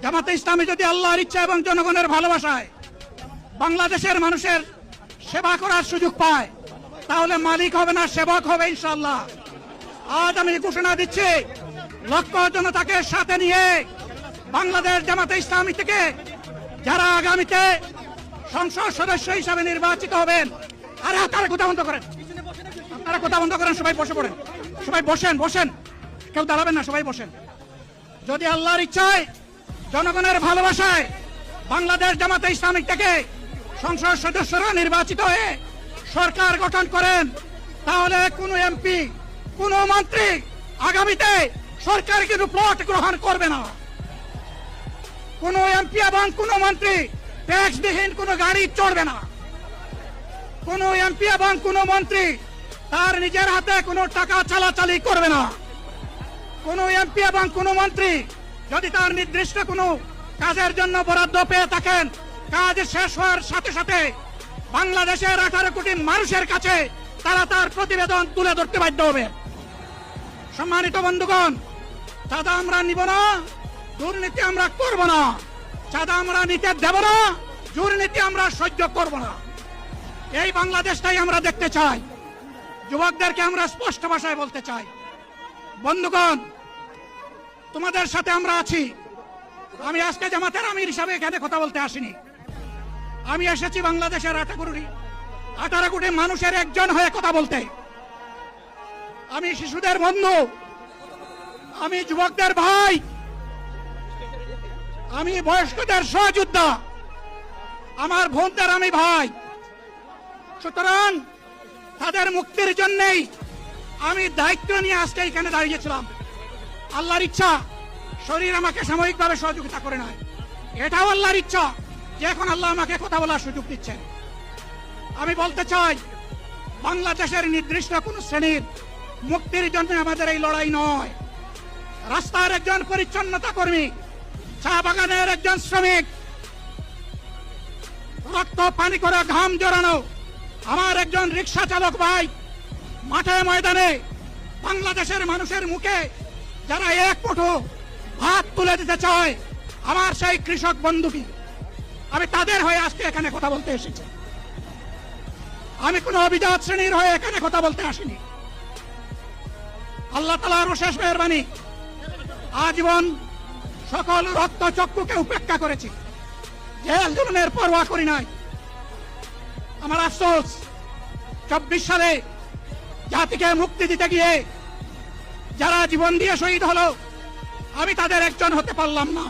জামাতে ইসলামী যদি আল্লাহর ইচ্ছা এবং জনগণের ভালোবাসায় বাংলাদেশের মানুষের সেবা করার সুযোগ পায়, তাহলে মালিক হবে না, সেবক হবে ইনশাআল্লাহ। আজ আমি ঘোষণা দিচ্ছি, লক্ষ জনতাকে সাথে নিয়ে বাংলাদেশ জামাতে ইসলামী থেকে যারা আগামীতে সংসদ সদস্য হিসাবে নির্বাচিত হবেন, আরে আপনারা কথা বন্ধ করেন, আপনারা কথা বন্ধ করেন, সবাই বসে পড়েন, সবাই বসেন, বসেন, কেউ দাঁড়াবেন না, সবাই বসেন। যদি আল্লাহর ইচ্ছায় জনগণের ভালোবাসায় বাংলাদেশ জামাতে ইসলামী থেকে সংসদ সদস্যরা নির্বাচিত হয়ে সরকার গঠন করেন, তাহলে কোন এমপি, কোন মন্ত্রী আগামীতে সরকার কিন্তু প্লট গ্রহণ করবে না। কোন এমপি এবং কোন মন্ত্রী ট্যাক্সবিহীন কোন গাড়ি চড়বে না। কোন এমপি এবং কোন মন্ত্রী তার নিজের হাতে কোনো টাকা চালাচালি করবে না। কোন এমপি এবং কোন মন্ত্রী যদি তার নির্দিষ্ট কোনো কাজের জন্য বরাদ্দ পেয়ে থাকেন, কাজ শেষ হওয়ার সাথে সাথে বাংলাদেশের 18 কোটি মানুষের কাছে তারা তার প্রতিবেদন তুলে ধরতে বাধ্য হবে। সম্মানিত বন্ধুগণ, চাঁদা আমরা নিব না, দুর্নীতি আমরা করব না। চাঁদা আমরা নিতে দেব না, দুর্নীতি আমরা সহ্য করব না। এই বাংলাদেশটাই আমরা দেখতে চাই। যুবকদেরকে আমরা স্পষ্ট ভাষায় বলতে চাই, বন্ধুগণ, তোমাদের সাথে আমরা আছি। আমি আজকে জামাতের আমির হিসাবে এখানে কথা বলতে আসিনি। আমি এসেছি বাংলাদেশের 18 কোটি মানুষের একজন হয়ে কথা বলতে। আমি শিশুদের বন্ধু, আমি যুবকদের ভাই, আমি বয়স্কদের সহযোদ্ধা, আমার বোনদের আমি ভাই। সুতরাং তাদের মুক্তির জন্যই আমি দায়িত্ব নিয়ে আজকে এখানে দাঁড়িয়েছিলাম। আল্লাহর ইচ্ছা শরীর আমাকে সাময়িকভাবে সহযোগিতা করে নাই, এটাও আল্লাহর ইচ্ছা যে এখন আল্লাহ আমাকে কথা বলার সুযোগ দিচ্ছেন। আমি বলতে চাই, বাংলাদেশের নির্দিষ্ট কোন শ্রেণীর মুক্তির জন্য আমাদের এই লড়াই নয়। রাস্তার একজন পরিচ্ছন্নতা কর্মী, চা বাগানের একজন শ্রমিক, রক্ত পানি করে ঘাম জড়ানো আমার একজন রিক্সা চালক ভাই, মাঠে ময়দানে বাংলাদেশের মানুষের মুখে যারা এক মুঠো ভাত তুলে দিতে চায়, আমার সেই কৃষক বন্ধুটি, আমি তাদের হয়ে আজকে এখানে কথা বলতে এসেছি। আমি কোন অভিজাত শ্রেণীর হয়ে এখানে কথা বলতে আসিনি। আল্লাহ তাআলার অশেষ মেহেরবানি, আজীবন সকল রক্ত চক্ষুকে উপেক্ষা করেছি, জেল জুলুমের পরোয়া করি নাই। আমার আফসোস, 24 সালে জাতিকে মুক্তি দিতে গিয়ে যারা জীবন দিয়ে শহীদ হলো, আমি তাদের একজন হতে পারলাম না।